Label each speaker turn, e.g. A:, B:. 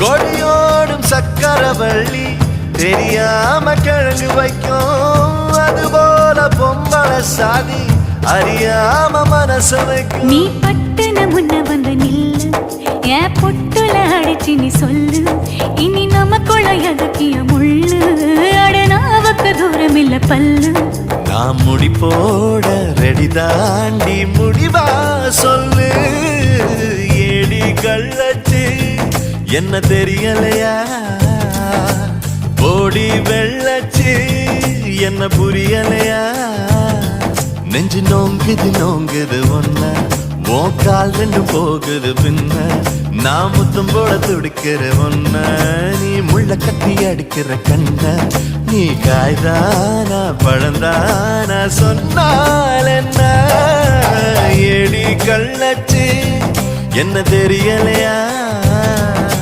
A: கொடியோடும் சக்கரவள்ளி தெரியாம கிழங்கு வைக்கும், அதுபோல பொம்பளை சாதி அறியாம மனச வைக்கும்.
B: நீ பட்டுன முன்ன வந்து நில்லு, என் பொட்டுல அடிச்சு நீ சொல்லு, இனி நமக்குள்ள எதுக்கிய முள்ளு, அடனாவுக்கு தூரம் இல்ல பல்லு.
A: நான் முடி போட ரெடி தாண்டி முடிவா சொல்லு, ஏடி கள்ளச்சு என்ன தெரியலையா, ஓடி வெள்ளச்சு என்ன புரியலையா, நெஞ்சு நோங்குது நோங்குது ஒன்ன, உன் கால் ரெண்டு போகுது பின்ன, நான் முத்தம் போட துடிக்கிற ஒன்ன, நீ முள்ள கட்டி அடிக்கிற கண்ண, நீ காய்தானா பழந்தானா சொன்னால் என்ன, ஏடி கள்ளச்சு என்ன தெரியலையா.